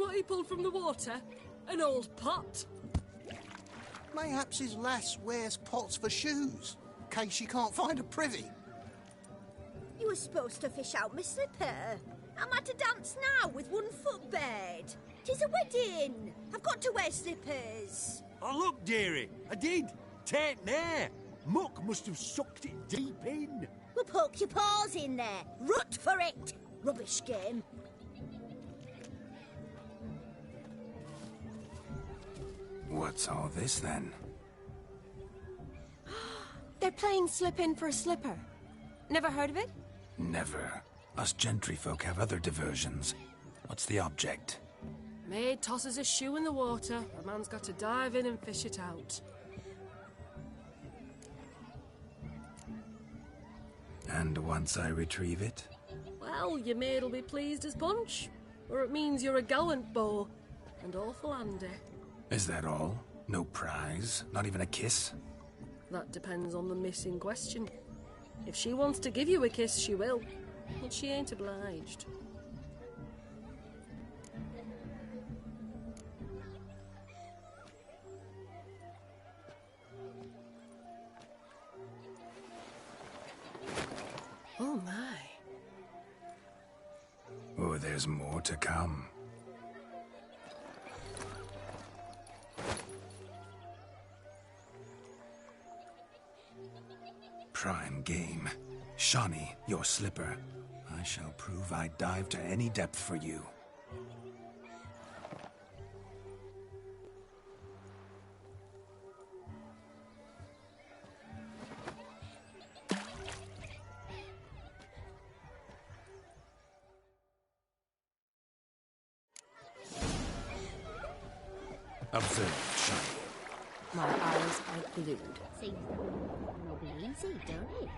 what he pulled from the water? An old pot? Mayhaps his lass wears pots for shoes, in case she can't find a privy. You were supposed to fish out my slipper. I'm at to dance now with one foot bared. 'Tis a wedding. I've got to wear slippers. Oh, look, dearie, I did. Tain't there. Muck must have sucked it deep in. Well, poke your paws in there. Rut for it. Rubbish game. What's all this, then? They're playing slip in for a slipper. Never heard of it? Never. Us gentry folk have other diversions. What's the object? Maid tosses a shoe in the water. A man's got to dive in and fish it out. And once I retrieve it? Well, your maid'll be pleased as punch. Or it means you're a gallant beau. And awful handy. Is that all? No prize? Not even a kiss? That depends on the miss in question. If she wants to give you a kiss, she will. But she ain't obliged. Oh my. Oh, there's more to come. Prime game. Shawnee, your slipper. I shall prove I dive to any depth for you. Observe, Shawnee. My eyes are glued. Seems no be easy, don't it?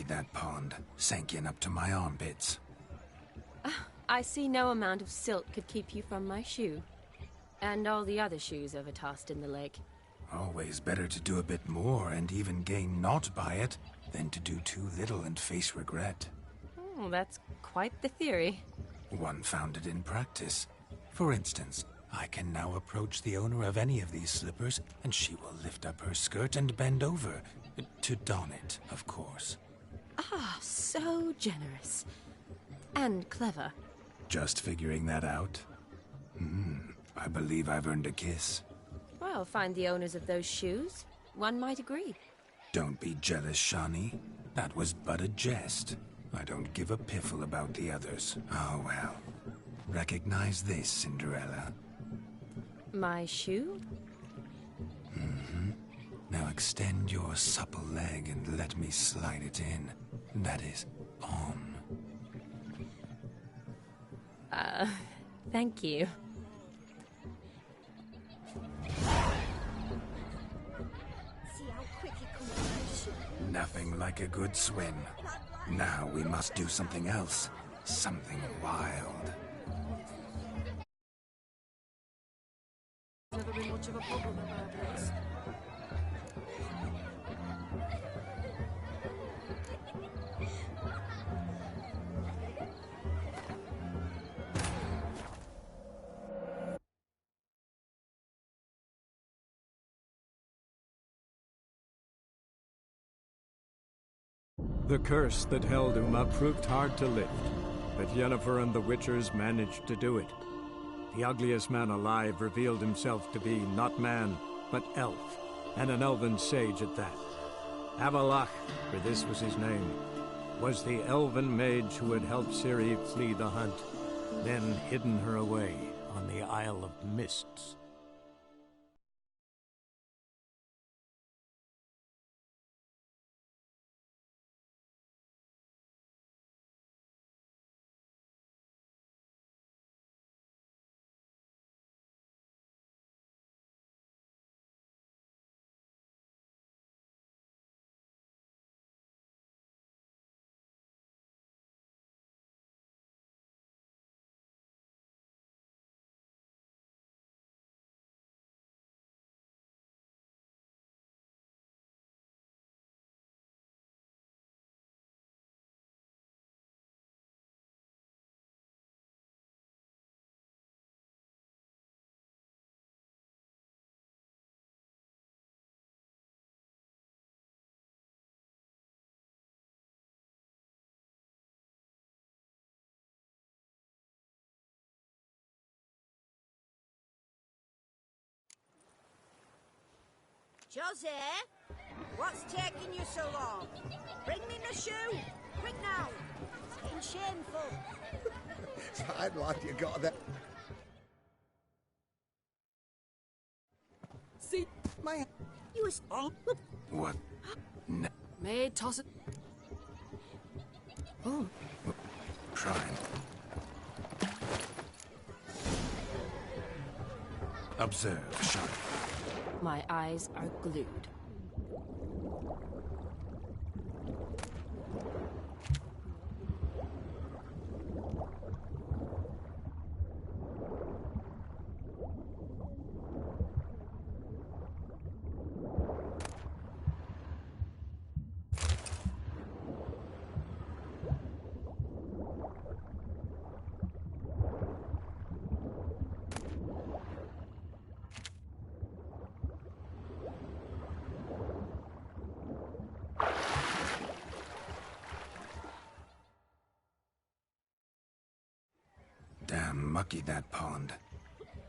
That pond, sank in up to my armpits. I see no amount of silt could keep you from my shoe. And all the other shoes ever tossed in the lake. Always better to do a bit more and even gain naught by it than to do too little and face regret. Oh, that's quite the theory. One founded in practice. For instance, I can now approach the owner of any of these slippers, and she will lift up her skirt and bend over. To don it, of course. Ah, so generous. And clever. Just figuring that out? I believe I've earned a kiss. Well, find the owners of those shoes. One might agree. Don't be jealous, Shawnee. That was but a jest. I don't give a piffle about the others. Oh, well. Recognize this, Cinderella. My shoe? Now extend your supple leg and let me slide it in. That is, on. Thank you. See how quick it comes to my shoe? Nothing like a good swim. Now we must do something else. Something wild. Never been much of a problem at my place. The curse that held Uma proved hard to lift, but Yennefer and the Witchers managed to do it. The ugliest man alive revealed himself to be not man, but elf, and an elven sage at that. Avalach, for this was his name, was the elven mage who had helped Ciri flee the hunt, then hidden her away on the Isle of Mists. Jose, what's taking you so long? Bring me the shoe. Quick now. It's getting shameful. I'd like you got that. See, My... You was... What? No. maid, toss it. Oh, Trying. Observe, Shani. My eyes are glued. Damn mucky, that pond.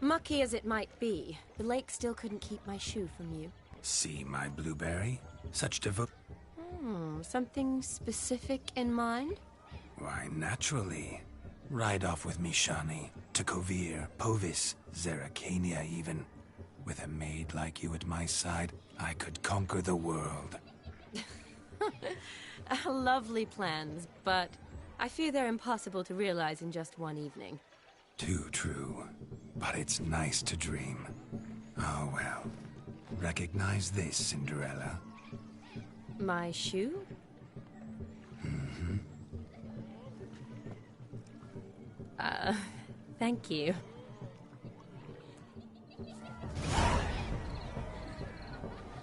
Mucky as it might be, the lake still couldn't keep my shoe from you. See my blueberry? Such Something specific in mind? Why, naturally. Ride off with me, Shani. To Kovir, Povis, Zeracania even. With a maid like you at my side, I could conquer the world. Lovely plans, but I fear they're impossible to realize in just one evening. Too true. But it's nice to dream. Oh well. Recognize this, Cinderella? My shoe? Thank you.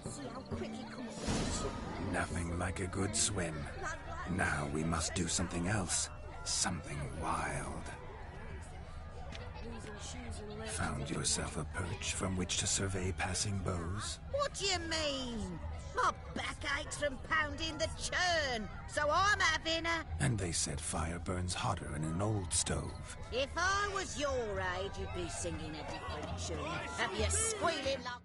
See how quick he comes. Nothing like a good swim. Now we must do something else. Something wild. losing shoes and legs. Found yourself a perch from which to survey passing beaux? What do you mean? My back aches from pounding the churn, so I'm having a... And they said fire burns hotter in an old stove. If I was your age, you'd be singing a different tune. Have you squealing like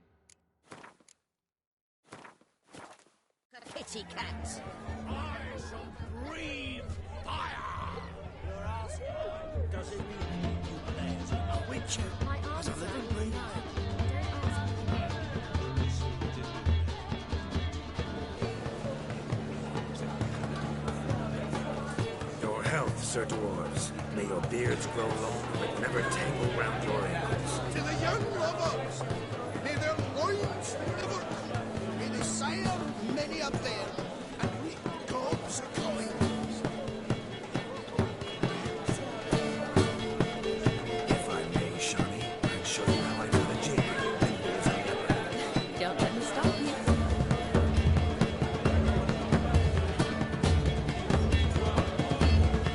a kitty cat? I shall breathe fire! Your ass does it mean you players a witcher as a living breathing? Your health, Sir Dwarves. May your beards grow long, but never tangle round your ankles. To the young lovers, may their loins never cool. May they sire many a bear and reap gobs of coins. If I may, Shani, I'd show you how I do the jig. And there's a leopard. Don't let me stop you.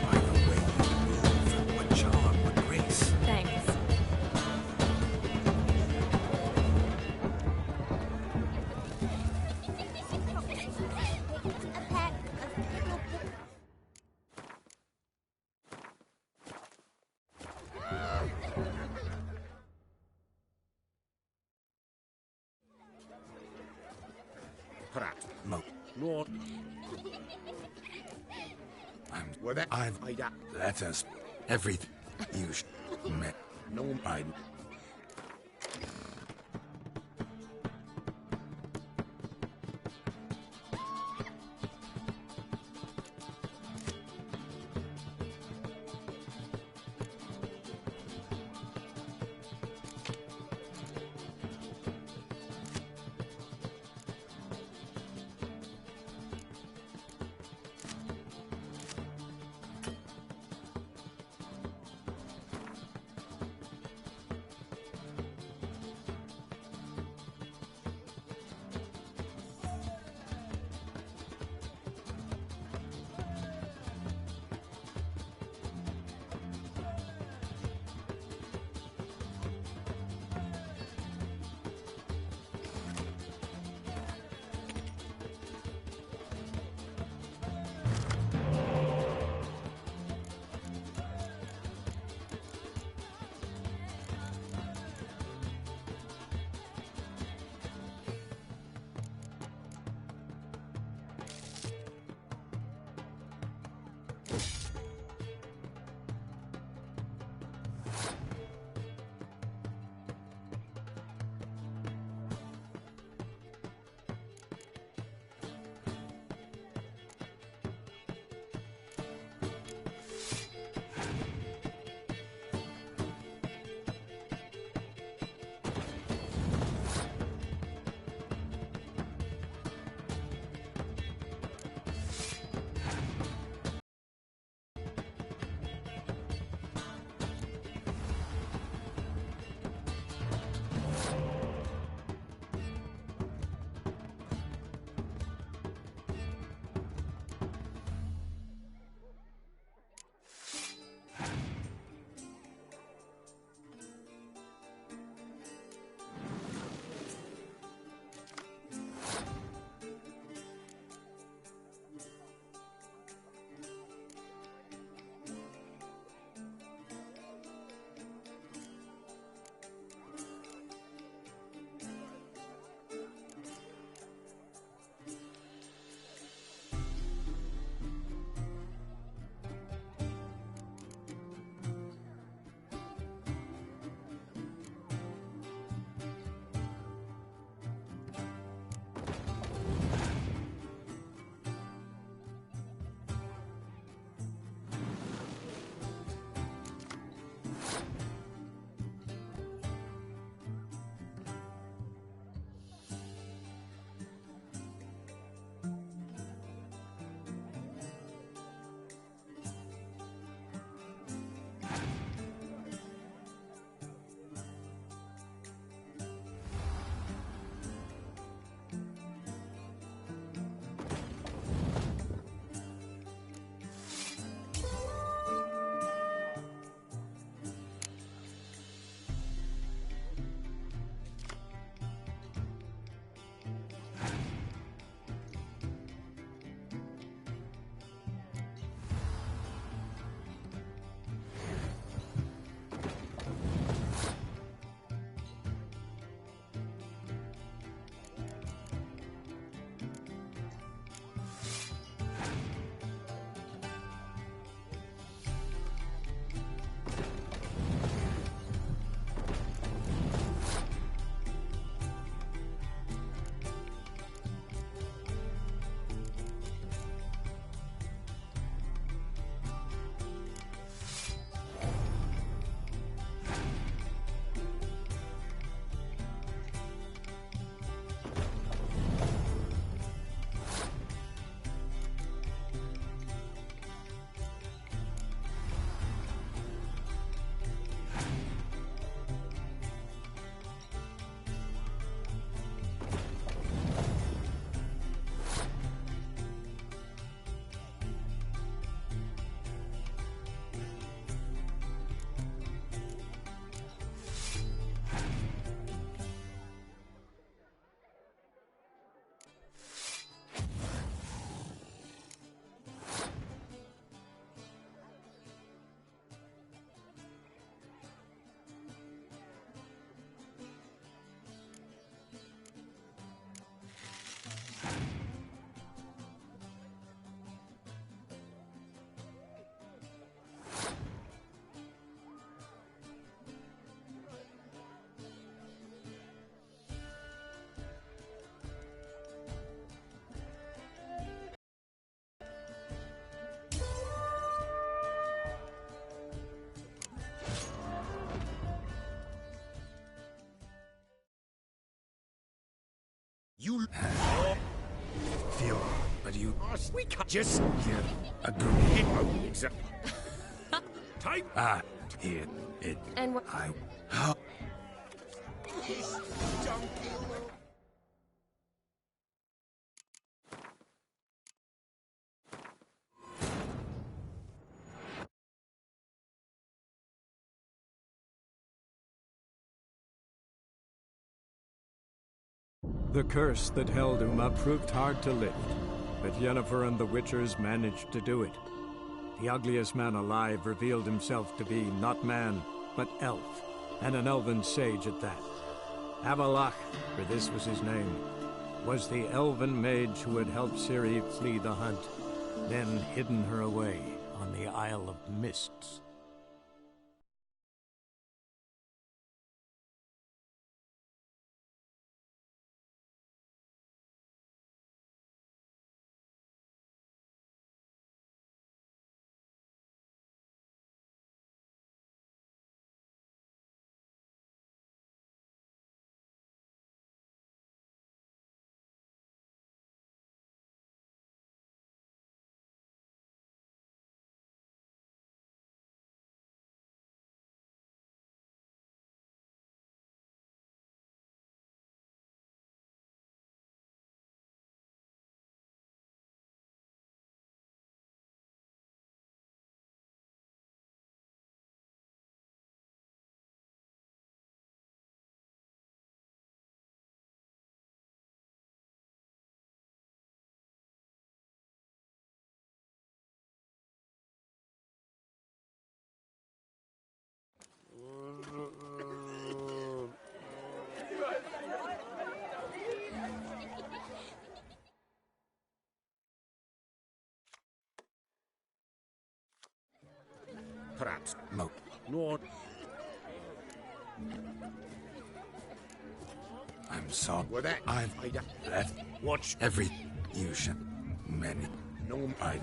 By the way you move, what charm, what grace. Thanks. Lord. Well, that... Let us... Everything... You sh... No, I... We can't just Here, a group. hit exactly. Type. Here, it. And what? This donkey will... The curse that held Uma proved hard to lift, but Yennefer and the Witchers managed to do it. The ugliest man alive revealed himself to be not man, but elf, and an elven sage at that. Avallac'h, for this was his name, was the elven mage who had helped Ciri flee the hunt, then hidden her away on the Isle of Mists. Perhaps. Mo. Lord. I'm sorry. Well, that... I've left Watch. every... You should... Many... No, I...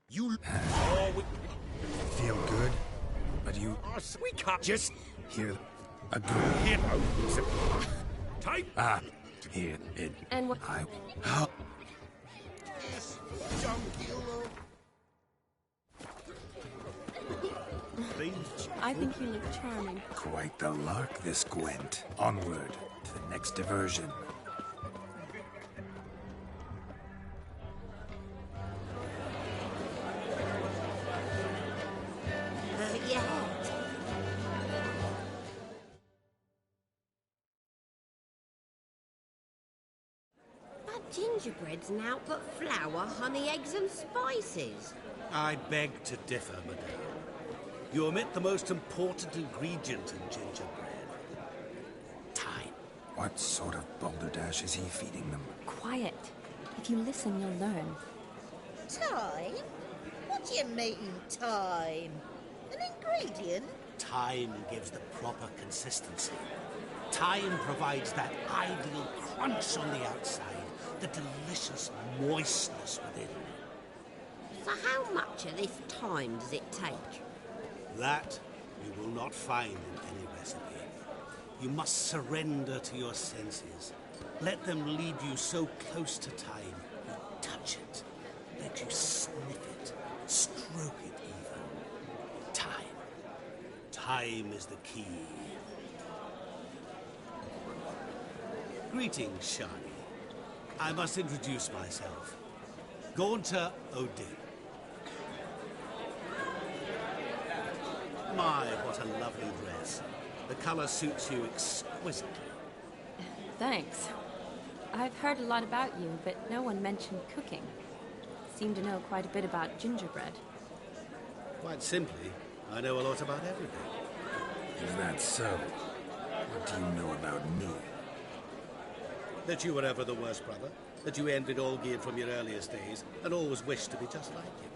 You... Oh, we... Feel good? But you We can't just... hear a good... Here, type... Ah, here it... And what? Oh, Yes, jungular. I think you look charming. quite the lark, this Gwent. Onward to the next diversion. Yeah. But gingerbread's now but flour, honey, eggs and spices. I beg to differ, madame. You omit the most important ingredient in gingerbread. Time. What sort of balderdash is he feeding them? Quiet. If you listen, you'll learn. Time? What do you mean, time? An ingredient? Time gives the proper consistency. Time provides that ideal crunch on the outside, the delicious moistness within. So how much of this time does it take? That you will not find in any recipe. You must surrender to your senses. Let them lead you so close to time, you touch it. Let you sniff it, stroke it even. Time. Time is the key. Greetings, Shani. I must introduce myself. Gaunter Odin. My, what a lovely dress. The color suits you exquisitely. Thanks. I've heard a lot about you, but no one mentioned cooking. Seem to know quite a bit about gingerbread. Quite simply, I know a lot about everything. Is that so? What do you know about me? That you were ever the worst brother, that you envied Olgierd from your earliest days, and always wished to be just like him.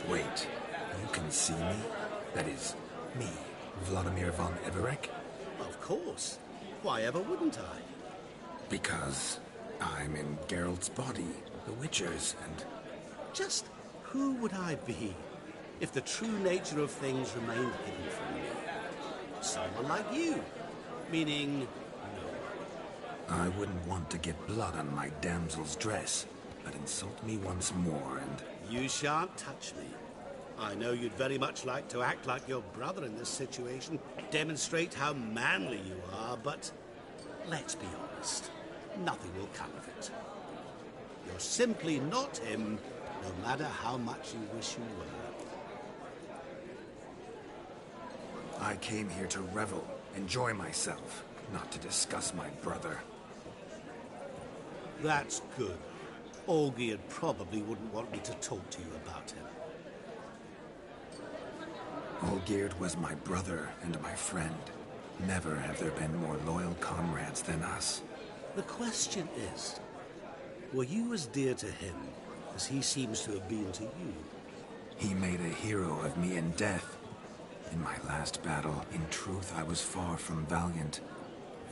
Wait, you can see me? That is, me, Vladimir von Everec? Of course. Why ever wouldn't I? Because I'm in Geralt's body, the Witcher's, and... Just who would I be if the true nature of things remained hidden from me? Someone like you. Meaning, no. I wouldn't want to get blood on my damsel's dress, but insult me once more and... You shan't touch me. I know you'd very much like to act like your brother in this situation, demonstrate how manly you are, but let's be honest, nothing will come of it. You're simply not him, no matter how much you wish you were. I came here to revel, enjoy myself, not to discuss my brother. That's good. Olgierd probably wouldn't want me to talk to you about him. Olgierd was my brother and my friend. Never have there been more loyal comrades than us. The question is, were you as dear to him as he seems to have been to you? He made a hero of me in death. In my last battle, in truth, I was far from valiant.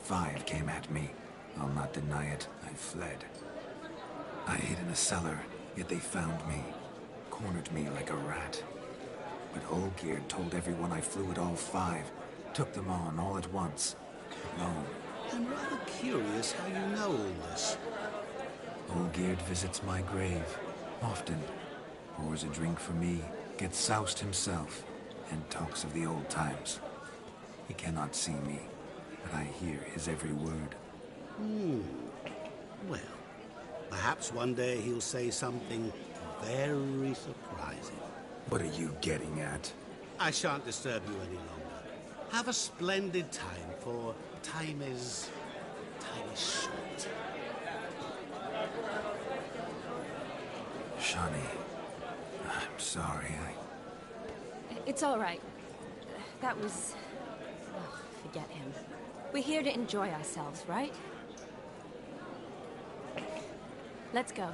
5 came at me. I'll not deny it, I fled. I hid in a cellar, yet they found me, cornered me like a rat. But Olgierd told everyone I flew at all 5, took them on all at once, alone. I'm rather curious how you know all this. Olgierd visits my grave, often, pours a drink for me, gets soused himself, and talks of the old times. He cannot see me, but I hear his every word. Well, perhaps one day he'll say something very surprising. What are you getting at? I shan't disturb you any longer. Have a splendid time, for time is short. Shani, I'm sorry, It's all right. That was... Oh, forget him. We're here to enjoy ourselves, right? Let's go.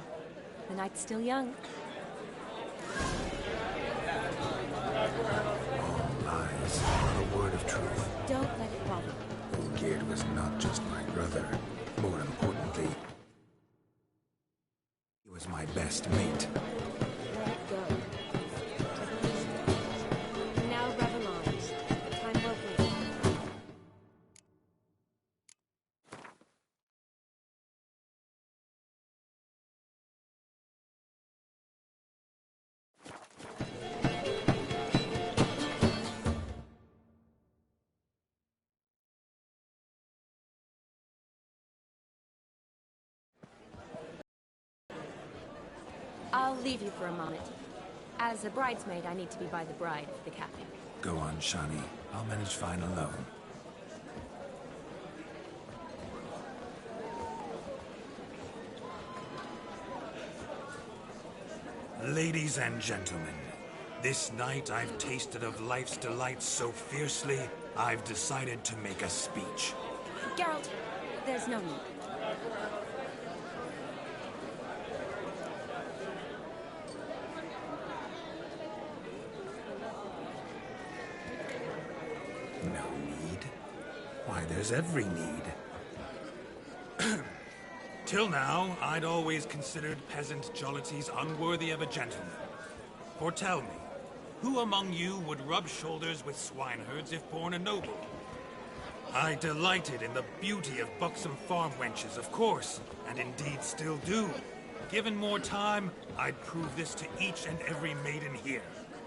The night's still young. All lies, not a word of truth. Don't let it bother you. Olgierd was not just my brother. More importantly, he was my best mate. Let it go. Now Revelons. Time well wasted. I'll leave you for a moment. As a bridesmaid, I need to be by the bride for the capping. Go on, Shani. I'll manage fine alone. Ladies and gentlemen, this night I've tasted of life's delights so fiercely, I've decided to make a speech. Geralt, there's no need. No need? Why, there's every need. Till now, I'd always considered peasant jollities unworthy of a gentleman. For tell me, who among you would rub shoulders with swineherds if born a noble? I delighted in the beauty of buxom farm wenches, of course, and indeed still do. Given more time, I'd prove this to each and every maiden here.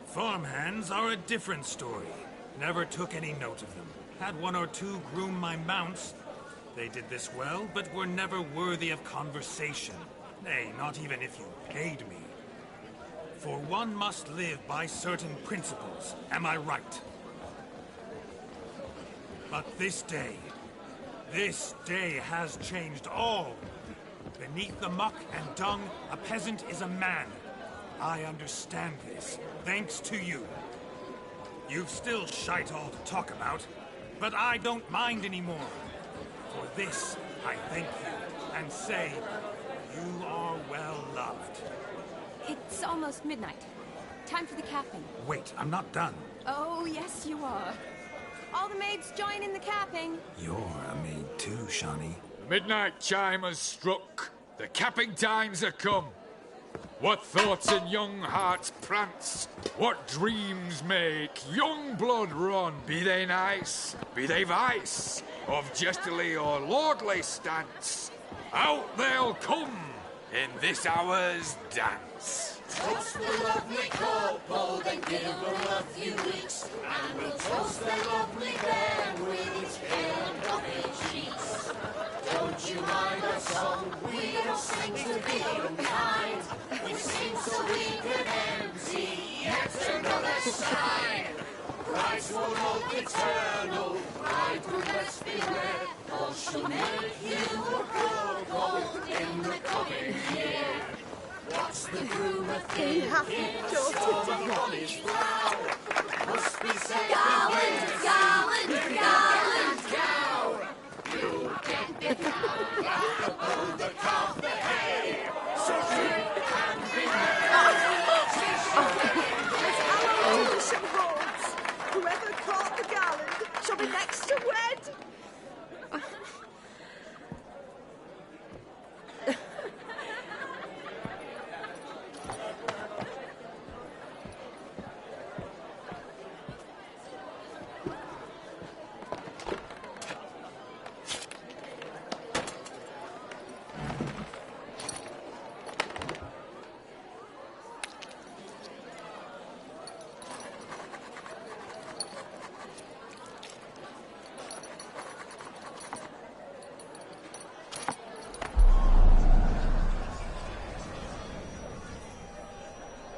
Farmhands are a different story. Never took any note of them. Had one or two groom my mounts. They did this well, but were never worthy of conversation. Nay, not even if you paid me. For one must live by certain principles, am I right? But this day has changed all. Beneath the muck and dung, a peasant is a man. I understand this, thanks to you. You've still shite all to talk about, but I don't mind anymore. For this, I thank you, and say, you are well loved. It's almost midnight. Time for the capping. Wait, I'm not done. Oh, yes, you are. All the maids join in the capping. You're a maid too, Shani. Midnight chime has struck. The capping times are come. What thoughts in young hearts prance? What dreams make young blood run? Be they nice, be they vice, of jestily or lordly stance, out they'll come in this hour's dance. Toast the lovely couple, then give her a few weeks, and we'll toast the lovely bairn with its hair and puffy cheeks. Don't you mind our song? We don't sing to be unkind. We sing so we can empty yet another side. Brides will love eternal, bridegroom let's beware, or she'll make you a couple in the coming year. What's the groom a thinking? Storm on his brow. Must be said Garland, garland, garland. cow. You get the cow, oh, the calf, the hay. So you can be Let's allow some horns. Whoever caught the garland shall be next to wed.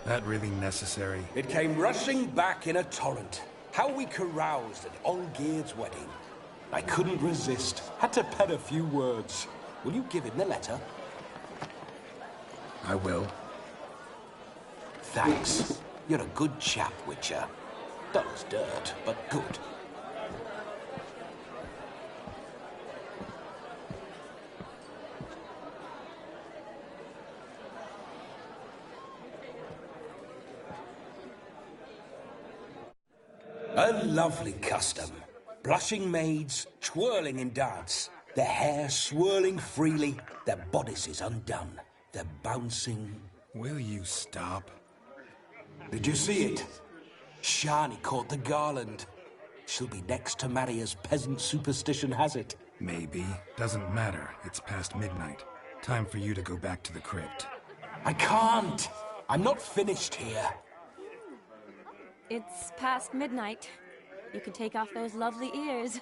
That really necessary? It came rushing back in a torrent. How we caroused at Olgierd's wedding. I couldn't resist. Had to pen a few words. Will you give him the letter? I will. Thanks. You're a good chap, Witcher. Dull as dirt, but good. A lovely custom. Blushing maids, twirling in dance, their hair swirling freely, their bodices undone, their bouncing... Will you stop? Did you see it? Shani caught the garland. She'll be next to marry as peasant superstition has it. Maybe. Doesn't matter. It's past midnight. Time for you to go back to the crypt. I can't! I'm not finished here. It's past midnight. You can take off those lovely ears.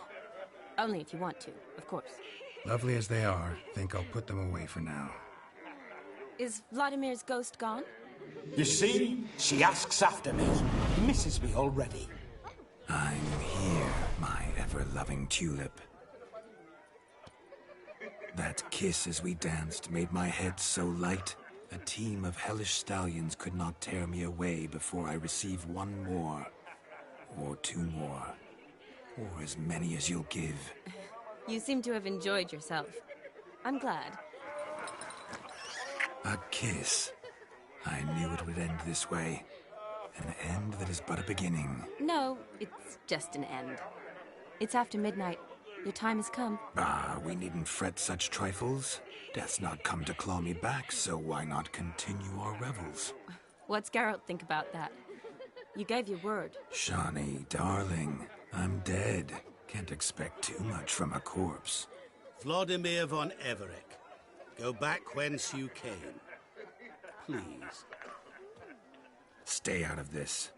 Only if you want to, of course. Lovely as they are, think I'll put them away for now. Is Vladimir's ghost gone? You see? She asks after me. Misses me already. I'm here, my ever-loving tulip. That kiss as we danced made my head so light. A team of hellish stallions could not tear me away before I receive one more. Or two more. Or as many as you'll give. You seem to have enjoyed yourself. I'm glad. A kiss. I knew it would end this way. An end that is but a beginning. No, it's just an end. It's after midnight. Your time has come. Ah, we needn't fret such trifles. Death's not come to claw me back, so why not continue our revels? What's Geralt think about that? You gave your word. Shani, darling, I'm dead. Can't expect too much from a corpse. Vladimir von Everec, go back whence you came. Please. Stay out of this.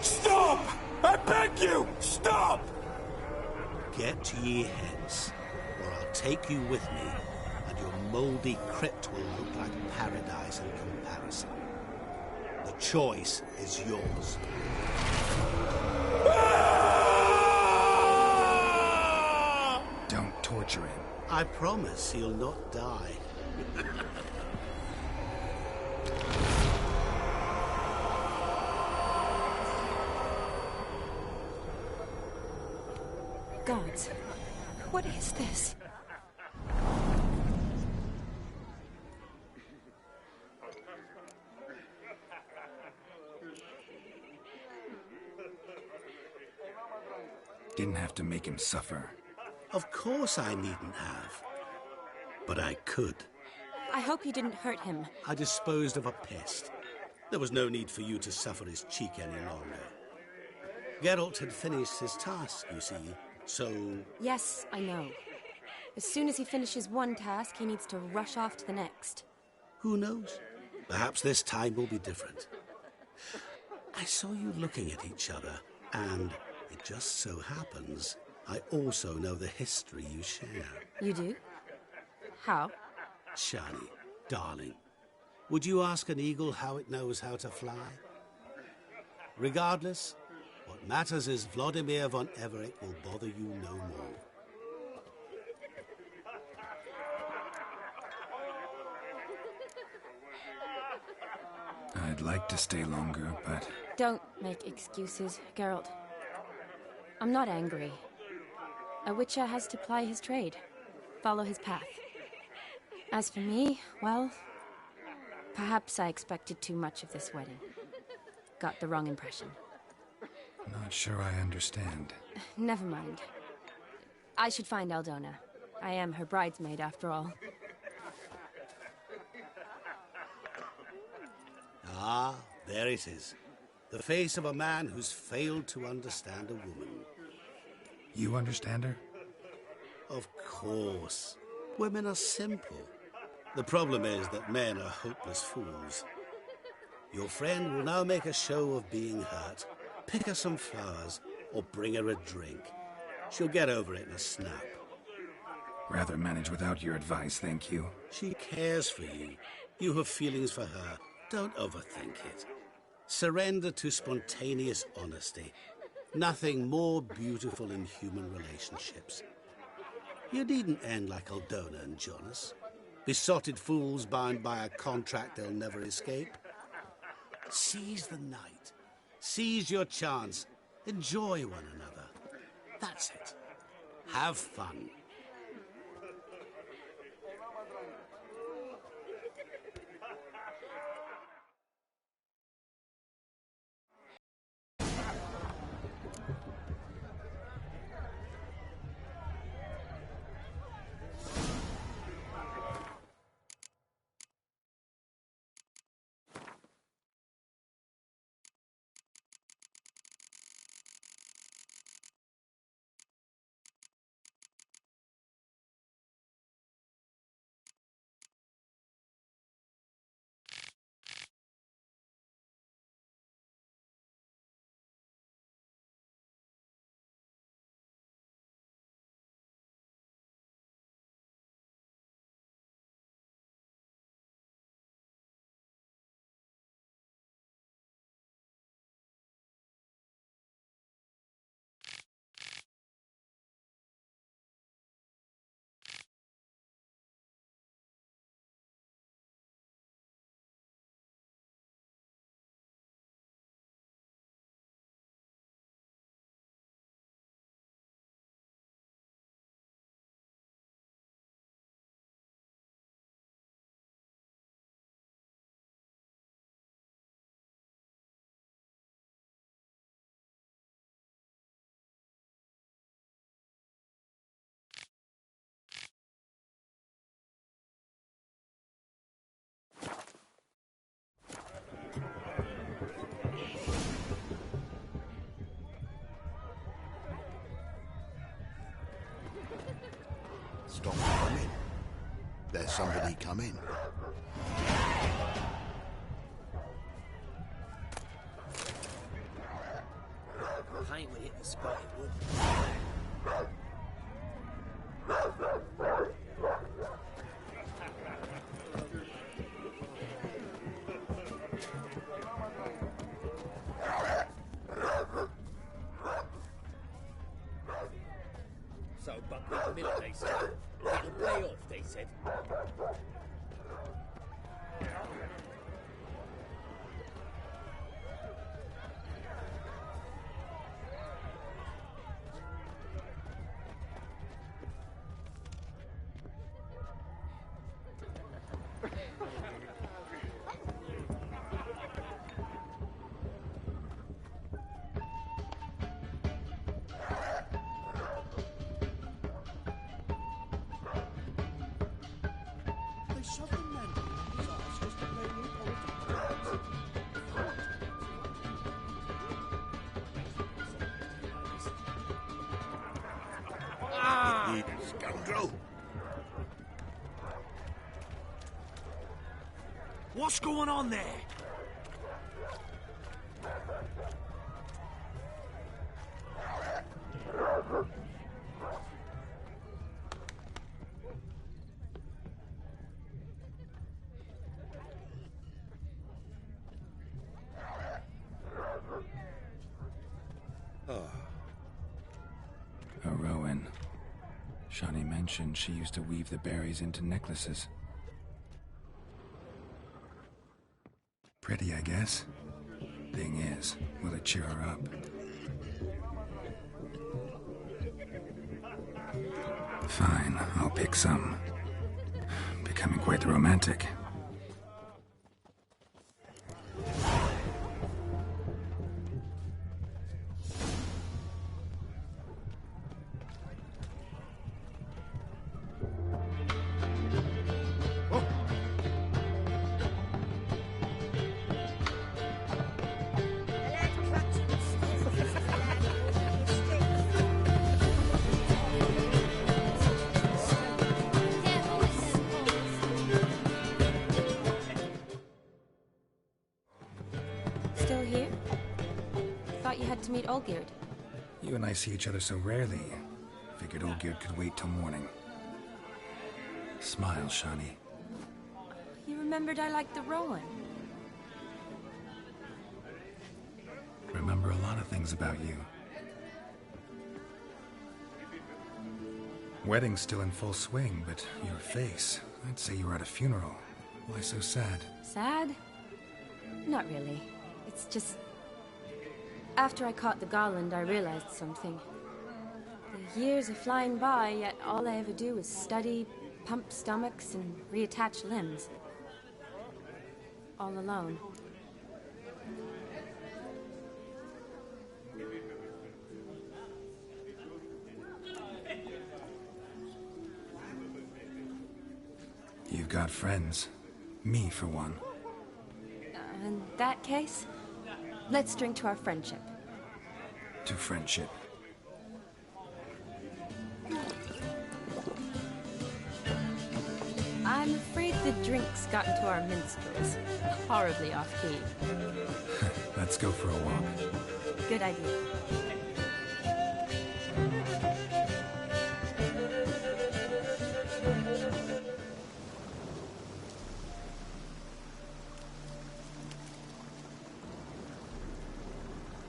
Stop! I beg you! Stop! Get ye hence, or I'll take you with me, and your mouldy crypt will look like paradise in comparison. The choice is yours. Don't torture him. I promise he'll not die. Gods, what is this? Didn't have to make him suffer. Of course I needn't have. But I could. I hope you didn't hurt him. I disposed of a pest. There was no need for you to suffer his cheek any longer. Geralt had finished his task, you see, so... Yes, I know. As soon as he finishes one task, he needs to rush off to the next. Who knows? Perhaps this time will be different. I saw you looking at each other, and it just so happens I also know the history you share. You do? How? Shani, darling, would you ask an eagle how it knows how to fly? Regardless, what matters is Vladimir von Everec will bother you no more. I'd like to stay longer, but... Don't make excuses, Geralt. I'm not angry. A witcher has to ply his trade, follow his path. As for me, well, perhaps I expected too much of this wedding. Got the wrong impression. Not sure I understand. Never mind. I should find Aldona. I am her bridesmaid, after all. Ah, there it is. The face of a man who's failed to understand a woman. You understand her? Of course. Women are simple. The problem is that men are hopeless fools. Your friend will now make a show of being hurt, pick her some flowers, or bring her a drink. She'll get over it in a snap. Rather manage without your advice, thank you. She cares for you. You have feelings for her. Don't overthink it. Surrender to spontaneous honesty. Nothing more beautiful in human relationships. You needn't end like Aldona and Jonas. Besotted fools bound by a contract they'll never escape. Seize the night. Seize your chance. Enjoy one another. That's it. Have fun. Stop coming. There's somebody coming. I ain't hit the spot, it would. So, Buckley the Miller, they said. It'll pay off, they said. They shoved the man in his arse just to play new politics. You scoundrel! What's going on there? A Rowan. Shani mentioned she used to weave the berries into necklaces. Pretty, I guess. Thing is, will it cheer her up? Fine, I'll pick some. Becoming quite the romantic. Still here? Thought you had to meet Olgierd. You and I see each other so rarely. Figured Olgierd could wait till morning. Smile, Shani. You remembered I liked the Rowan. Remember a lot of things about you. Wedding's still in full swing, but your face, I'd say you were at a funeral. Why so sad? Sad? Not really. It's just... After I caught the Garland, I realized something. The years are flying by, yet all I ever do is study, pump stomachs, and reattach limbs. All alone. You've got friends. Me, for one. In that case, let's drink to our friendship. To friendship. I'm afraid the drinks got into our minstrels. Horribly off-key. Let's go for a walk. Good idea.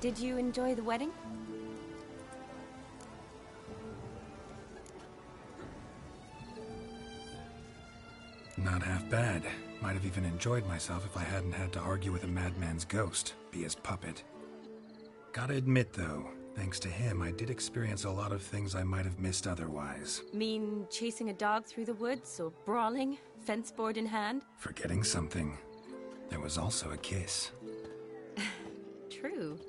Did you enjoy the wedding? Not half bad. Might have even enjoyed myself if I hadn't had to argue with a madman's ghost, be his puppet. Gotta admit, though, thanks to him, I did experience a lot of things I might have missed otherwise. Mean chasing a dog through the woods, or brawling, fence board in hand? Forgetting something. There was also a kiss. True.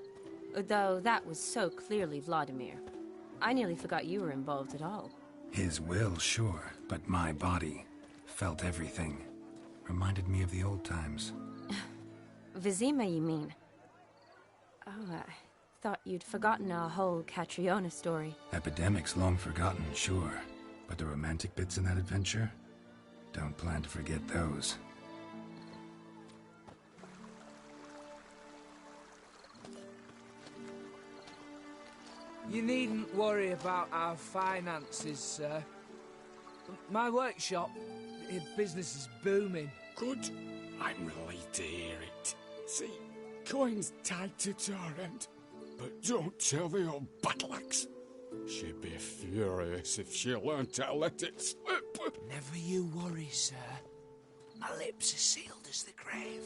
Though that was so clearly Vladimir. I nearly forgot you were involved at all. His will, sure, but my body felt everything. Reminded me of the old times. Vizima, you mean? Oh, I thought you'd forgotten our whole Catriona story. Epidemics long forgotten, sure. But the romantic bits in that adventure? Don't plan to forget those. You needn't worry about our finances, sir. My workshop, business is booming. Good. I'm relieved to hear it. See, coin's tied to Torrent. But don't tell the old battle-axe. She'd be furious if she learned to let it slip. Never you worry, sir. My lips are sealed as the grave.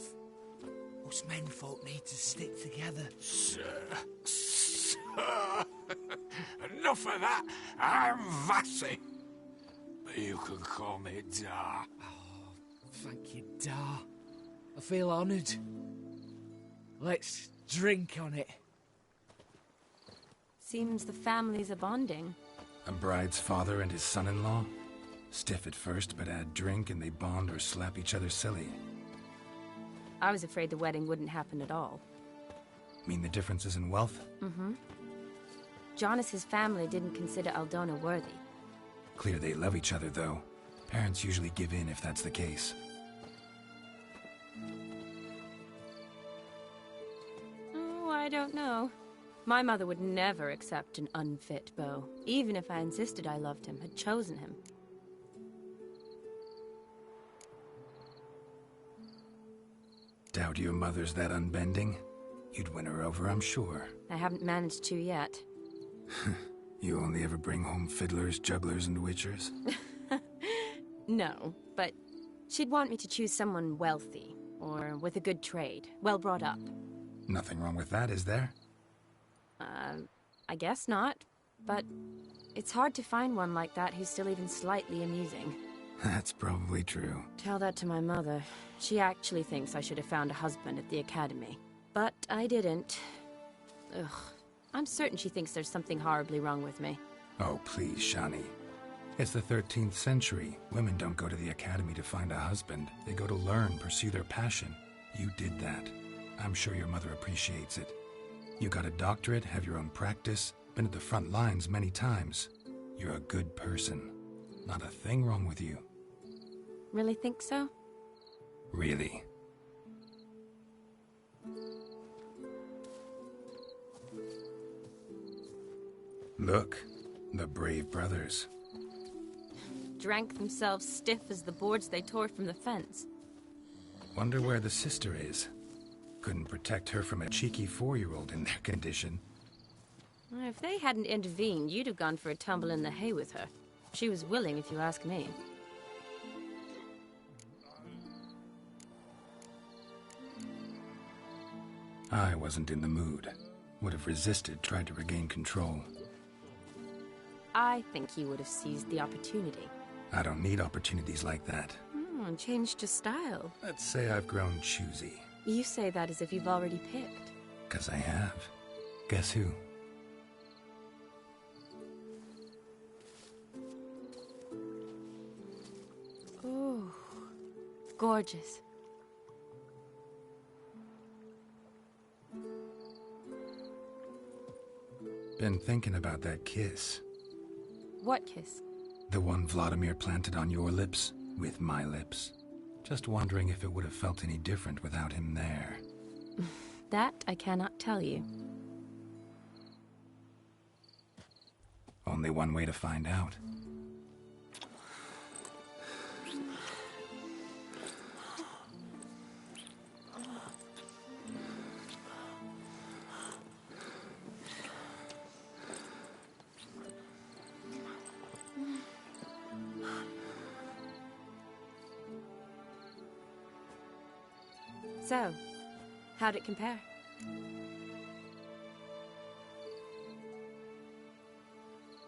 Us menfolk need to stick together. Sir. Enough of that. I'm Vassy. But you can call me Dar. Oh, thank you, Dar. I feel honoured. Let's drink on it. Seems the families are bonding. A bride's father and his son-in-law? Stiff at first, but add drink and they bond or slap each other silly. I was afraid the wedding wouldn't happen at all. Mean the differences in wealth? Mm-hmm. Jonas's family didn't consider Aldona worthy. Clear they love each other, though. Parents usually give in if that's the case. Oh, I don't know. My mother would never accept an unfit beau, even if I insisted I loved him, had chosen him. Doubt your mother's that unbending? You'd win her over, I'm sure. I haven't managed to yet. You only ever bring home fiddlers, jugglers, and witchers? No, but she'd want me to choose someone wealthy, or with a good trade, well brought up. Nothing wrong with that, is there? I guess not, but it's hard to find one like that who's still even slightly amusing. That's probably true. Tell that to my mother. She actually thinks I should have found a husband at the academy. But I didn't. Ugh. I'm certain she thinks there's something horribly wrong with me. Oh, please, Shani. It's the 13th century. Women don't go to the academy to find a husband. They go to learn, pursue their passion. You did that. I'm sure your mother appreciates it. You got a doctorate, have your own practice, been at the front lines many times. You're a good person. Not a thing wrong with you. Really think so? Really. Look, the brave brothers. Drank themselves stiff as the boards they tore from the fence. Wonder where the sister is. Couldn't protect her from a cheeky 4-year-old in their condition. If they hadn't intervened, you'd have gone for a tumble in the hay with her. She was willing, if you ask me. I wasn't in the mood. Would have resisted, tried to regain control. I think you would have seized the opportunity. I don't need opportunities like that. Changed your style. Let's say I've grown choosy. You say that as if you've already picked. 'Cause I have. Guess who? Ooh, gorgeous. Been thinking about that kiss. What kiss? The one Vladimir planted on your lips, with my lips. Just wondering if it would have felt any different without him there. That I cannot tell you. Only one way to find out. So, how'd it compare?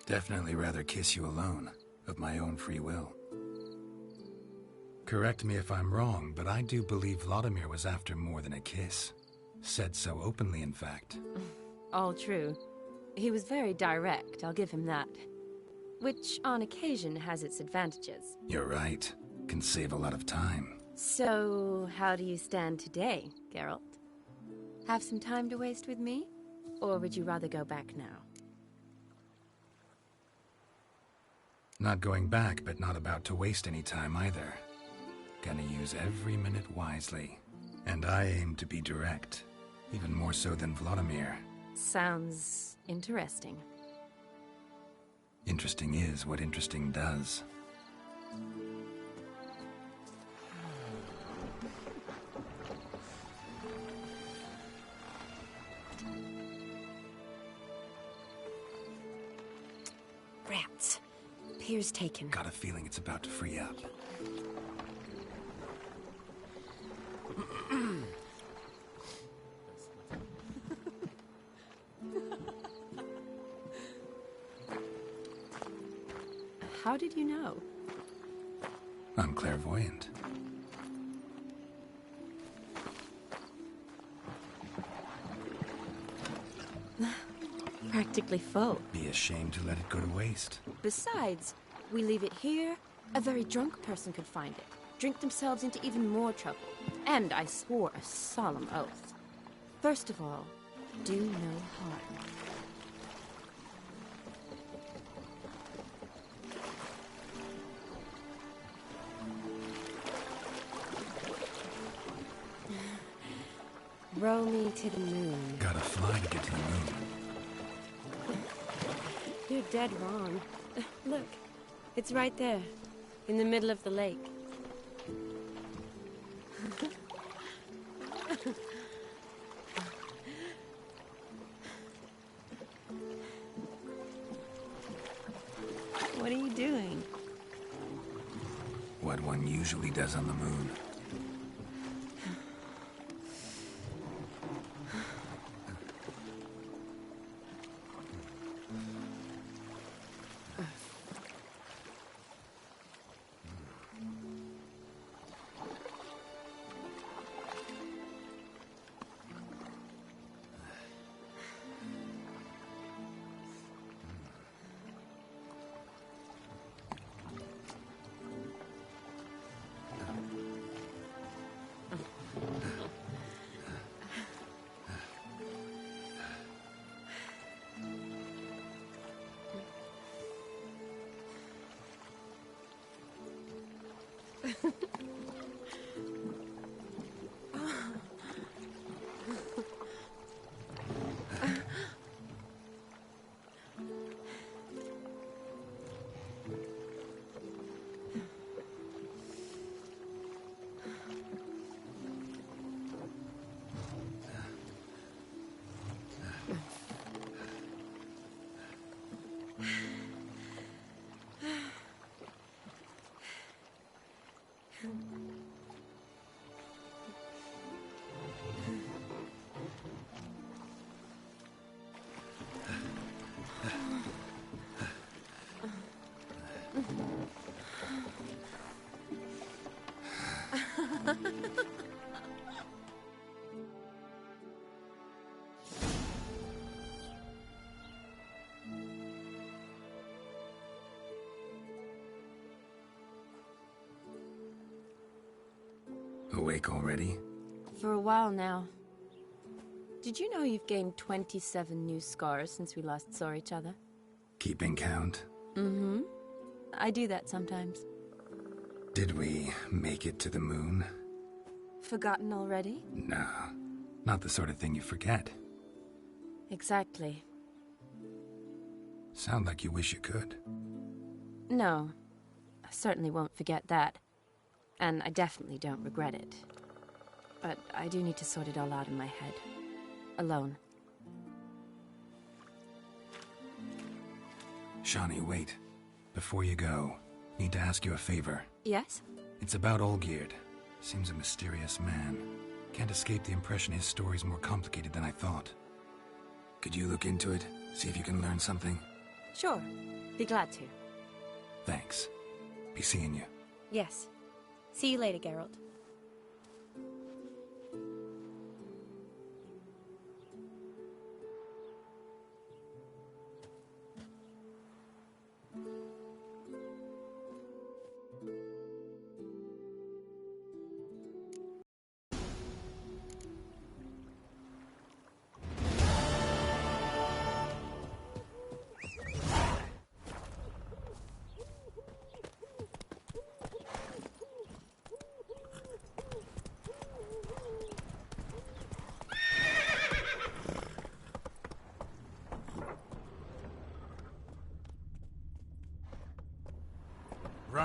Definitely rather kiss you alone, of my own free will. Correct me if I'm wrong, but I do believe Vladimir was after more than a kiss. Said so openly, in fact. All true. He was very direct, I'll give him that. Which, on occasion, has its advantages. You're right. Can save a lot of time. So, how do you stand today, Geralt? Have some time to waste with me? Or would you rather go back now? Not going back, but not about to waste any time either. Gonna use every minute wisely. And I aim to be direct. Even more so than Vladimir. Sounds interesting. Interesting is what interesting does. Rats. Pier's taken. Got a feeling it's about to free up. How did you know? I'm clairvoyant. Practically full. Be ashamed to let it go to waste. Besides, we leave it here, a very drunk person could find it, drink themselves into even more trouble. And I swore a solemn oath. First of all, do no harm. Row me to the moon. Gotta fly to get to the moon. You're dead wrong. Look, it's right there, in the middle of the lake. What are you doing? What one usually does on the moon. Awake already? For a while now. Did you know you've gained 27 new scars since we last saw each other? Keeping count? Mm-hmm. I do that sometimes. Did we make it to the moon? Forgotten already? No, not the sort of thing you forget. Exactly. Sound like you wish you could. No, I certainly won't forget that. And I definitely don't regret it. But I do need to sort it all out in my head. Alone. Shani, wait. Before you go, need to ask you a favor. Yes? It's about Olgierd. Seems a mysterious man. Can't escape the impression his story's more complicated than I thought. Could you look into it? See if you can learn something? Sure. Be glad to. Thanks. Be seeing you. Yes. See you later, Geralt.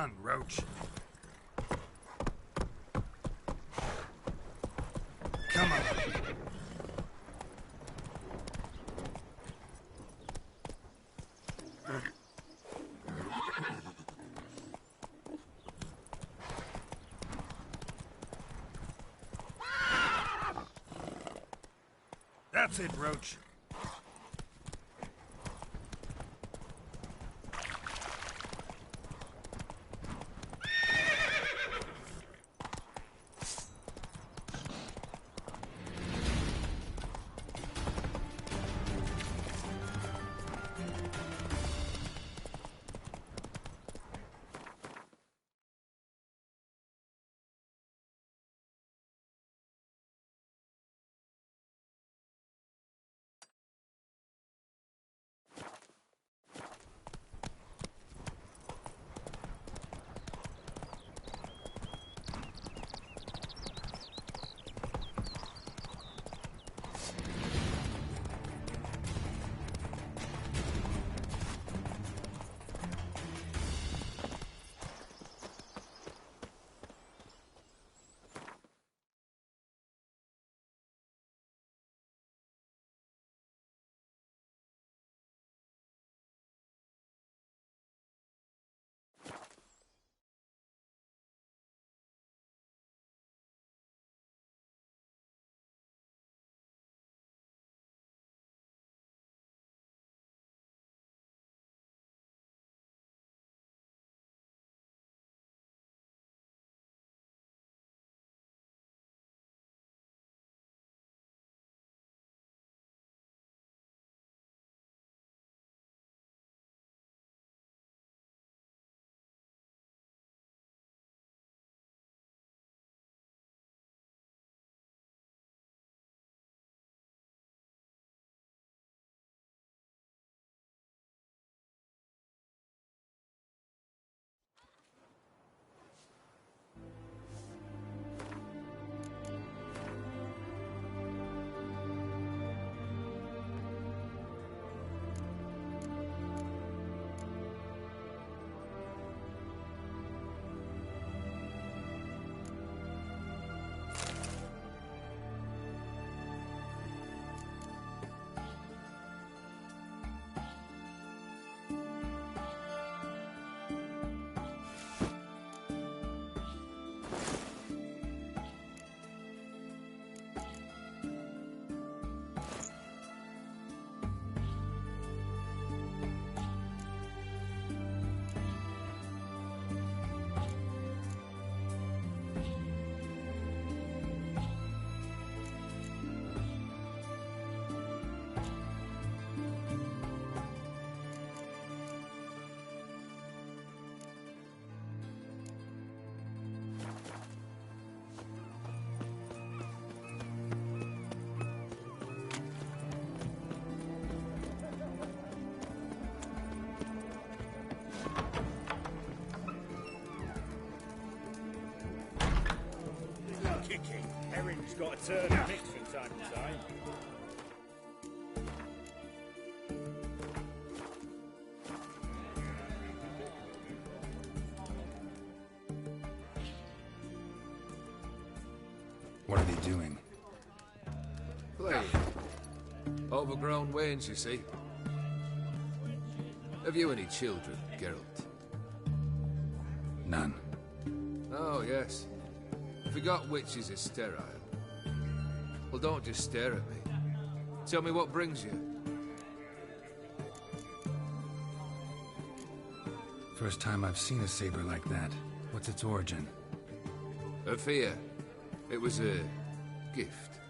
on, Roach. Come on. That's it, Roach. Kicking. Erin's got a turn and mix from time to time. What are they doing? Playing. Overgrown wains, you see. Have you any children, Geralt? None. Oh, yes. Forgot witches are sterile. Well, don't just stare at me. Tell me what brings you. First time I've seen a saber like that. What's its origin? A fear. It was a gift.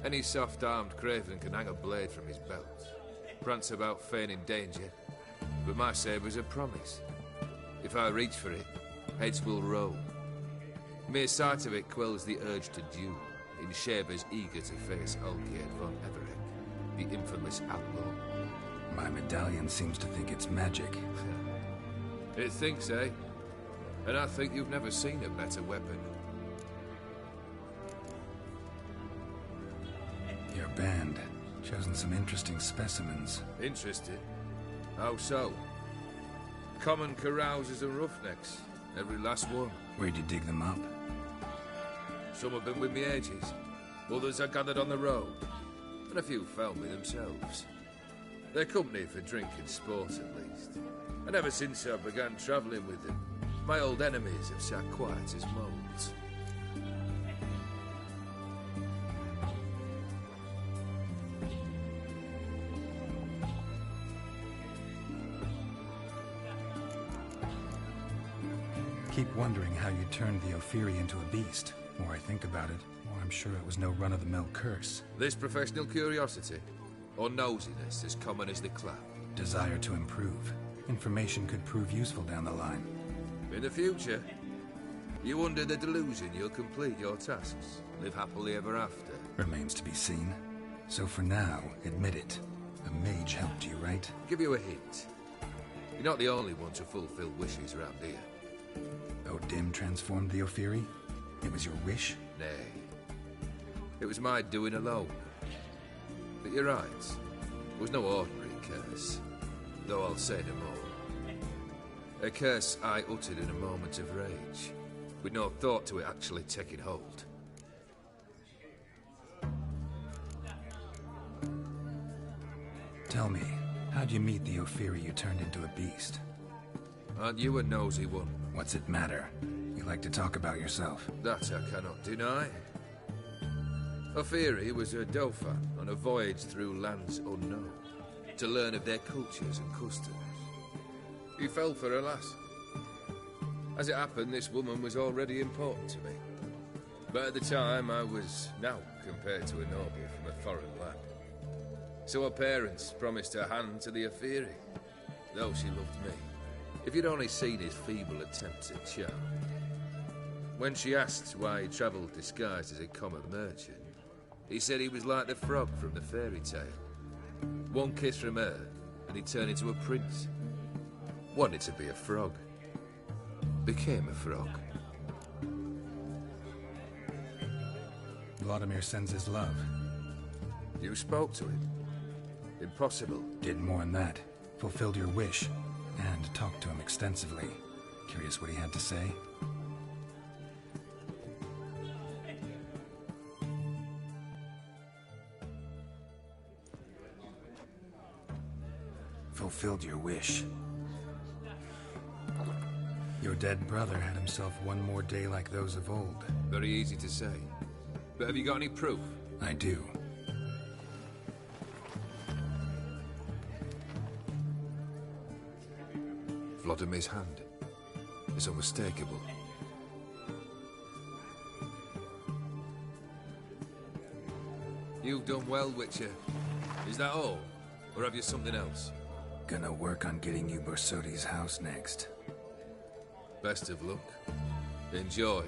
Any soft-armed craven can hang a blade from his belt. Prance about feigning danger. But my saber's a promise. If I reach for it, heads will roll. Mere sight of it quells the urge to duel, in Shabers eager to face Olgierd von Everec, the infamous outlaw. My medallion seems to think it's magic. It thinks, eh? And I think you've never seen a better weapon. Your band, chosen some interesting specimens. Interested? How so? Common carousers and roughnecks. Every last one. Where'd you dig them up? Some have been with me ages. Others I gathered on the road. And a few found me themselves. They're company for drinking sport, at least. And ever since I began travelling with them, my old enemies have sat quiet as moles. Keep wondering how you turned the Ophiri into a beast. The more I think about it, the more I'm sure it was no run-of-the-mill curse. This professional curiosity, or nosiness as common as the clap. Desire to improve. Information could prove useful down the line. In the future, you under the delusion you'll complete your tasks, live happily ever after. Remains to be seen. So for now, admit it. A mage helped you, right? Give you a hint. You're not the only one to fulfill wishes around here. O'Dim transformed the Ophiri? It was your wish? Nay. It was my doing alone. But you're right. It was no ordinary curse. Though I'll say no more. A curse I uttered in a moment of rage, with no thought to it actually taking hold. Tell me, how'd you meet the Ophiri you turned into a beast? Aren't you a nosy one? What's it matter? You like to talk about yourself. That I cannot deny. Ophiri was a Dauphin on a voyage through lands unknown, to learn of their cultures and customs. He fell for a lass. As it happened, this woman was already important to me. But at the time, I was now compared to a noble from a foreign land. So her parents promised her hand to the Ophiri, though she loved me. If you'd only seen his feeble attempts at charm. When she asked why he travelled disguised as a common merchant, he said he was like the frog from the fairy tale. One kiss from her, and he turned into a prince. Wanted to be a frog. Became a frog. Vladimir sends his love. You spoke to him? Impossible. Did more than that. Fulfilled your wish. And talked to him extensively. Curious what he had to say? Fulfilled your wish. Your dead brother had himself one more day like those of old. Very easy to say. But have you got any proof? I do. Vladimir's hand. It's unmistakable. You've done well, Witcher. Is that all? Or have you something else? Gonna work on getting you Borsodi's house next. Best of luck. Enjoy.